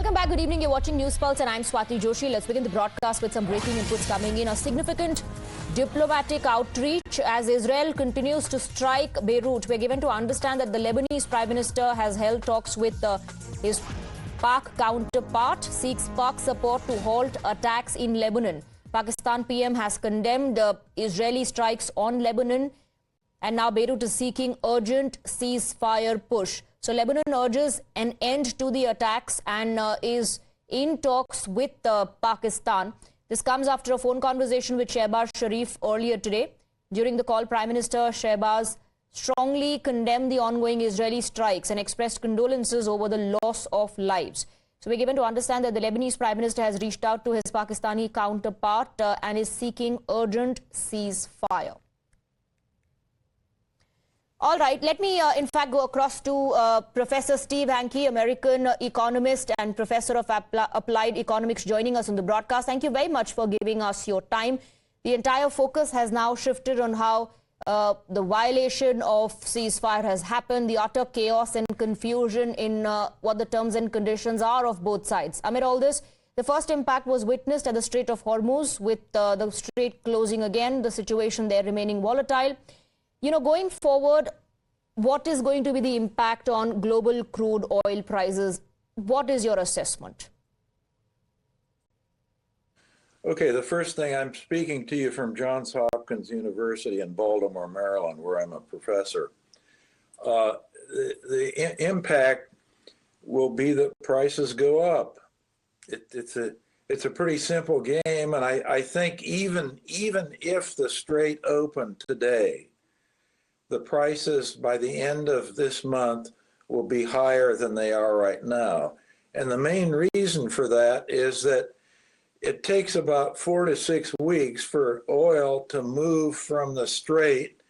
Welcome back. Good evening. You're watching News Pulse and I'm Swati Joshi. Let's begin the broadcast with some breaking inputs coming in. A significant diplomatic outreach as Israel continues to strike Beirut. We're given to understand that the Lebanese Prime Minister has held talks with his Pak counterpart, seeks Pak support to halt attacks in Lebanon. Pakistan PM has condemned Israeli strikes on Lebanon, and now Beirut is seeking urgent ceasefire push. So Lebanon urges an end to the attacks and is in talks with Pakistan. This comes after a phone conversation with Shehbaz Sharif earlier today. During the call, Prime Minister Shehbaz strongly condemned the ongoing Israeli strikes and expressed condolences over the loss of lives. So we're given to understand that the Lebanese Prime Minister has reached out to his Pakistani counterpart and is seeking urgent ceasefire. All right, let me in fact go across to Professor Steve Hanke, American economist and professor of applied economics, joining us on the broadcast. Thank you very much for giving us your time. The entire focus has now shifted on how the violation of ceasefire has happened, the utter chaos and confusion in what the terms and conditions are of both sides. Amid all this, the first impact was witnessed at the Strait of Hormuz, with the strait closing again, the situation there remaining volatile. You know, going forward, what is going to be the impact on global crude oil prices? What is your assessment? Okay, the first thing, I'm speaking to you from Johns Hopkins University in Baltimore, Maryland, where I'm a professor. The impact will be that prices go up. It's a pretty simple game, and I think even if the strait opened today, the prices by the end of this month will be higher than they are right now. And the main reason for that is that it takes about 4 to 6 weeks for oil to move from the strait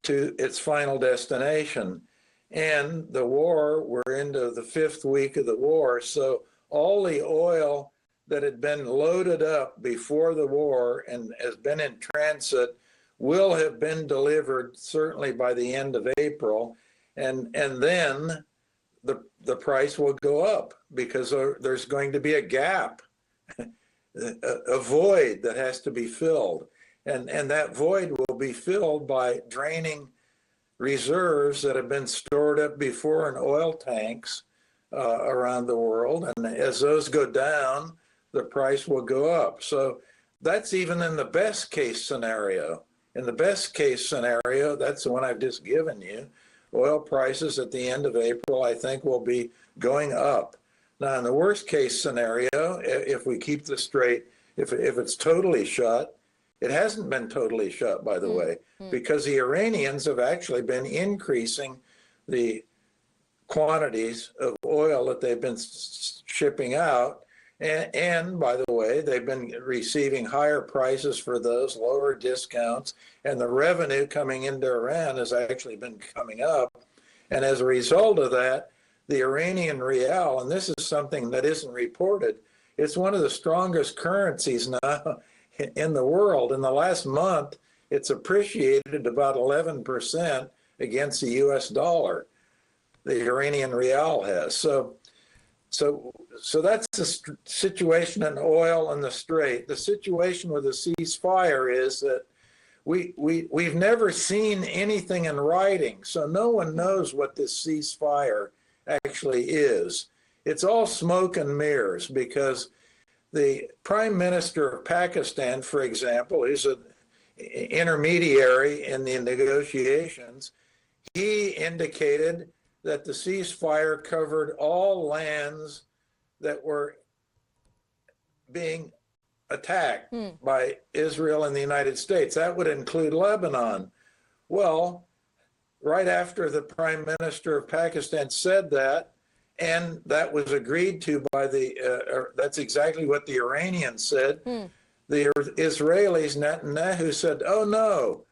to its final destination. And the war, we're into the 5th week of the war, so all the oil that had been loaded up before the war and has been in transit will have been delivered certainly by the end of April, and then the price will go up because there's going to be a gap, a void that has to be filled, and that void will be filled by draining reserves that have been stored up before in oil tanks around the world, and as those go down, the price will go up. So that's even in the best case scenario. In the best case scenario, that's the one I've just given you, oil prices at the end of April, I think, will be going up. Now, in the worst case scenario, if we keep the strait, if it's totally shut, it hasn't been totally shut, by the way, because the Iranians have actually been increasing the quantities of oil that they've been shipping out. And by the way, they've been receiving higher prices for those, lower discounts, and the revenue coming into Iran has actually been coming up. And as a result of that, the Iranian rial, and this is something that isn't reported, it's one of the strongest currencies now in the world. In the last month, it's appreciated about 11% against the US dollar, the Iranian rial has. So that's the situation in oil and the strait. The situation with the ceasefire is that we've never seen anything in writing, so no one knows what this ceasefire actually is. It's all smoke and mirrors, because the Prime Minister of Pakistan, for example, is an intermediary in the negotiations. He indicated that the ceasefire covered all lands that were being attacked by Israel and the United States. That would include Lebanon. Well, right after the Prime Minister of Pakistan said that, and that was agreed to by that's exactly what the Iranians said, the Israelis, Netanyahu, said, oh no,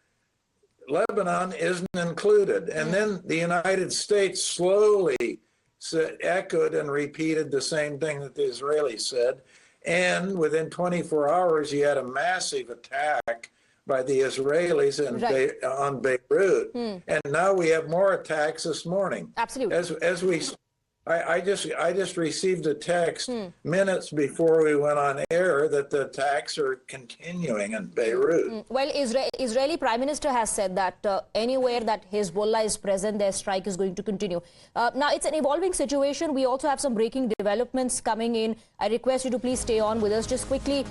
Lebanon isn't included. And then the United States slowly echoed and repeated the same thing that the Israelis said. And within 24 hours, you had a massive attack by the Israelis on Beirut. And now we have more attacks this morning. Absolutely. I just received a text minutes before we went on air that the attacks are continuing in Beirut. Well, Israeli Prime Minister has said that anywhere that Hezbollah is present, their strike is going to continue. Now, it's an evolving situation. We also have some breaking developments coming in. I request you to please stay on with us. Just quickly,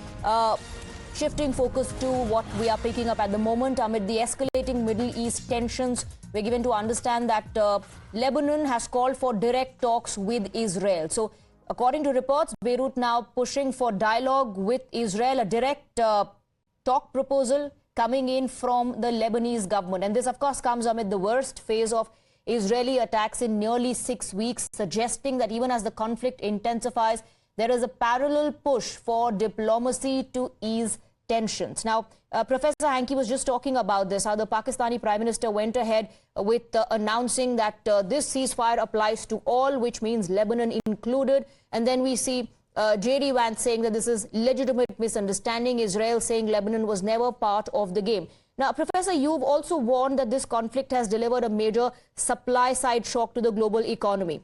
shifting focus to what we are picking up at the moment amid the escalating Middle East tensions. We're given to understand that Lebanon has called for direct talks with Israel. So, according to reports, Beirut now pushing for dialogue with Israel, a direct talk proposal coming in from the Lebanese government. And this, of course, comes amid the worst phase of Israeli attacks in nearly 6 weeks, suggesting that even as the conflict intensifies, there is a parallel push for diplomacy to ease tensions. Now, Professor Hanke was just talking about this, how the Pakistani Prime Minister went ahead with announcing that this ceasefire applies to all, which means Lebanon included. And then we see J.D. Vance saying that this is legitimate misunderstanding, Israel saying Lebanon was never part of the game. Now, Professor, you've also warned that this conflict has delivered a major supply-side shock to the global economy.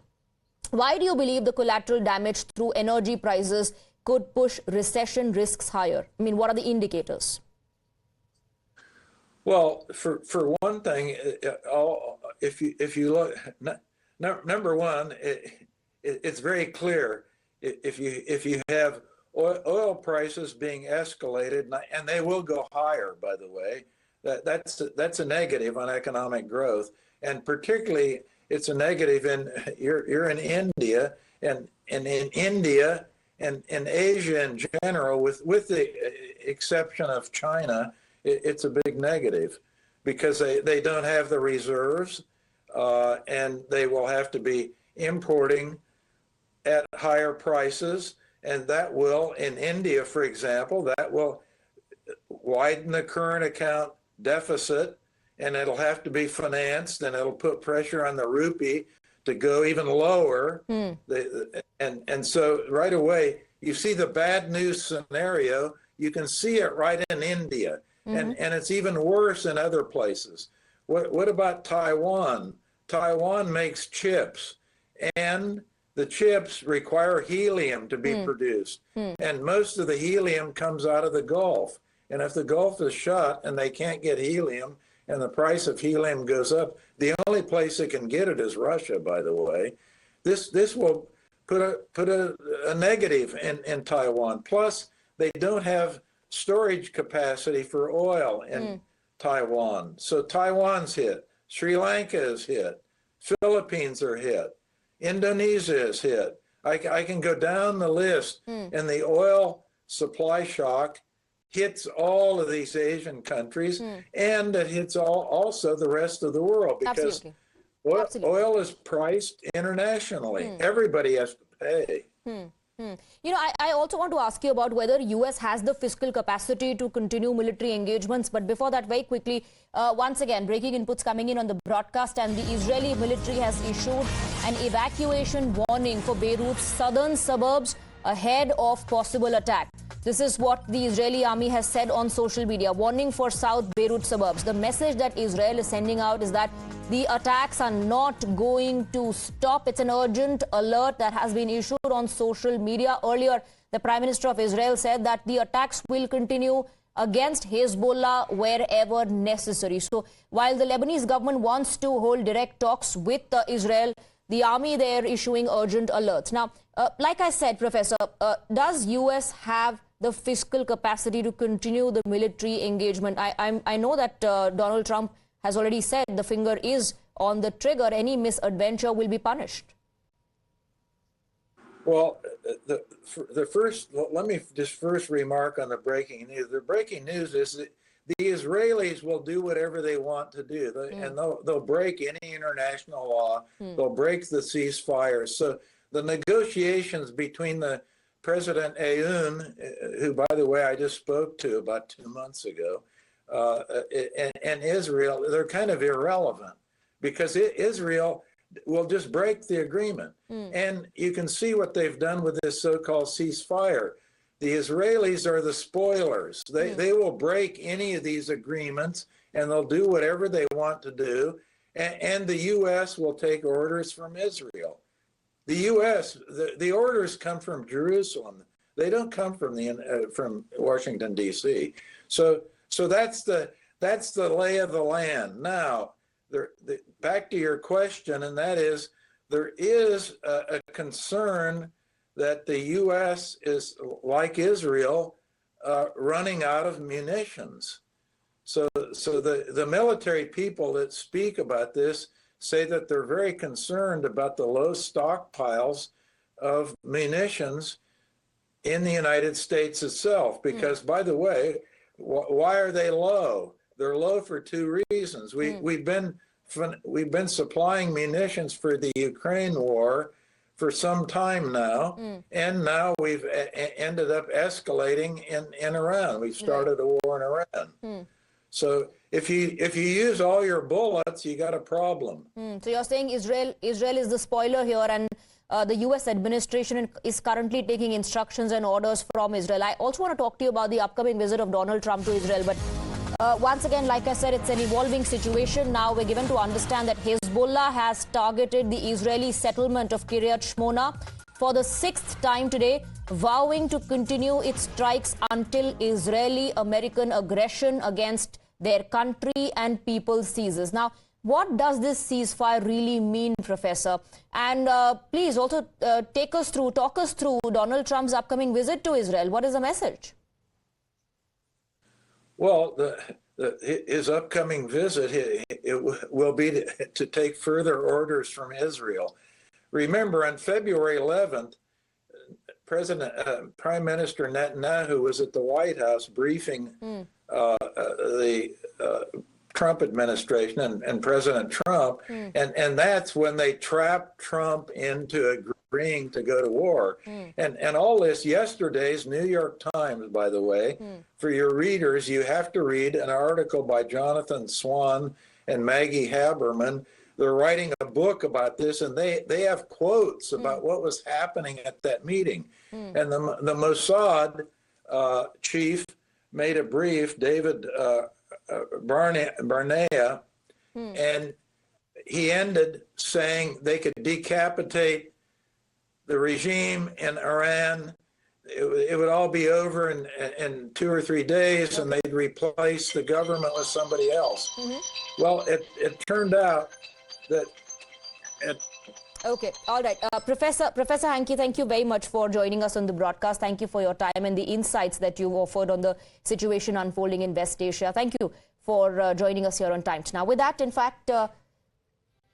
Why do you believe the collateral damage through energy prices could push recession risks higher? I mean, what are the indicators? Well, for one thing, if you look, number one, it's very clear if you have oil prices being escalated, and they will go higher, by the way, that's a negative on economic growth, and particularly it's a negative you're in India, and in India and in Asia in general, with the exception of China, it's a big negative because they don't have the reserves, and they will have to be importing at higher prices, and that will, in India, for example, that will widen the current account deficit, and it'll have to be financed, and it'll put pressure on the rupee to go even lower. And so right away, you see the bad news scenario, you can see it right in India, and it's even worse in other places. What about Taiwan? Taiwan makes chips, and the chips require helium to be produced, and most of the helium comes out of the Gulf. And if the Gulf is shut and they can't get helium, and the price of helium goes up, the only place that can get it is Russia, by the way. This will put a negative in Taiwan. Plus, they don't have storage capacity for oil in Taiwan. So Taiwan's hit. Sri Lanka is hit. Philippines are hit. Indonesia is hit. I can go down the list, and the oil supply shock hits all of these Asian countries, and it hits also the rest of the world, because oil is priced internationally. Everybody has to pay. You know, I also want to ask you about whether US has the fiscal capacity to continue military engagements. But before that, very quickly, once again, breaking inputs coming in on the broadcast, and the Israeli military has issued an evacuation warning for Beirut's southern suburbs ahead of possible attack. This is what the Israeli army has said on social media, warning for South Beirut suburbs. The message that Israel is sending out is that the attacks are not going to stop. It's an urgent alert that has been issued on social media. Earlier, the Prime Minister of Israel said that the attacks will continue against Hezbollah wherever necessary. So while the Lebanese government wants to hold direct talks with Israel, the army there issuing urgent alerts. Now, like I said, Professor, does US have the fiscal capacity to continue the military engagement? I know that Donald Trump has already said the finger is on the trigger. Any misadventure will be punished. Well, let me just first remark on the breaking news. The breaking news is that the Israelis will do whatever they want to do, and they'll break any international law. They'll break the ceasefire. So the negotiations between the President Aoun, who, by the way, I just spoke to about 2 months ago, and Israel, they're kind of irrelevant, because Israel will just break the agreement. And you can see what they've done with this so-called ceasefire. The Israelis are the spoilers. They will break any of these agreements, and they'll do whatever they want to do. And the U.S. will take orders from Israel. the U.S. The orders come from Jerusalem. They don't come from Washington D.C. So that's the lay of the land. Now, back to your question, and that is, there is a concern that the U.S. is, like Israel, running out of munitions. So the military people that speak about this say that they're very concerned about the low stockpiles of munitions in the United States itself. Because, by the way, why are they low? They're low for two reasons. We've been supplying munitions for the Ukraine war for some time now, and now we've ended up escalating in Iran. We've started a war in Iran. So if you use all your bullets, you got a problem. So you're saying Israel is the spoiler here, and the U.S. administration is currently taking instructions and orders from Israel. I also want to talk to you about the upcoming visit of Donald Trump to Israel, but once again, like I said, it's an evolving situation. Now we're given to understand that Hezbollah has targeted the Israeli settlement of Kiryat Shmona for the 6th time today, vowing to continue its strikes until Israeli-American aggression against their country and people ceases. Now, what does this ceasefire really mean, Professor? And please also talk us through Donald Trump's upcoming visit to Israel. What is the message? Well, his upcoming visit it will be to take further orders from Israel. Remember, on February 11th, Prime Minister Netanyahu was at the White House briefing the Trump administration and President Trump, and that's when they trapped Trump into agreeing to go to war. And all this, yesterday's New York Times, by the way, for your readers, you have to read an article by Jonathan Swan and Maggie Haberman. They're writing a book about this, and they have quotes about what was happening at that meeting. And the Mossad chief made a brief, David Barnea, and he ended saying they could decapitate the regime in Iran. It would all be over in 2 or 3 days, and they'd replace the government with somebody else. Well, it turned out that Okay, all right. Professor Hanke, thank you very much for joining us on the broadcast. Thank you for your time and the insights that you've offered on the situation unfolding in West Asia. Thank you for joining us here on Times. Now, with that, in fact,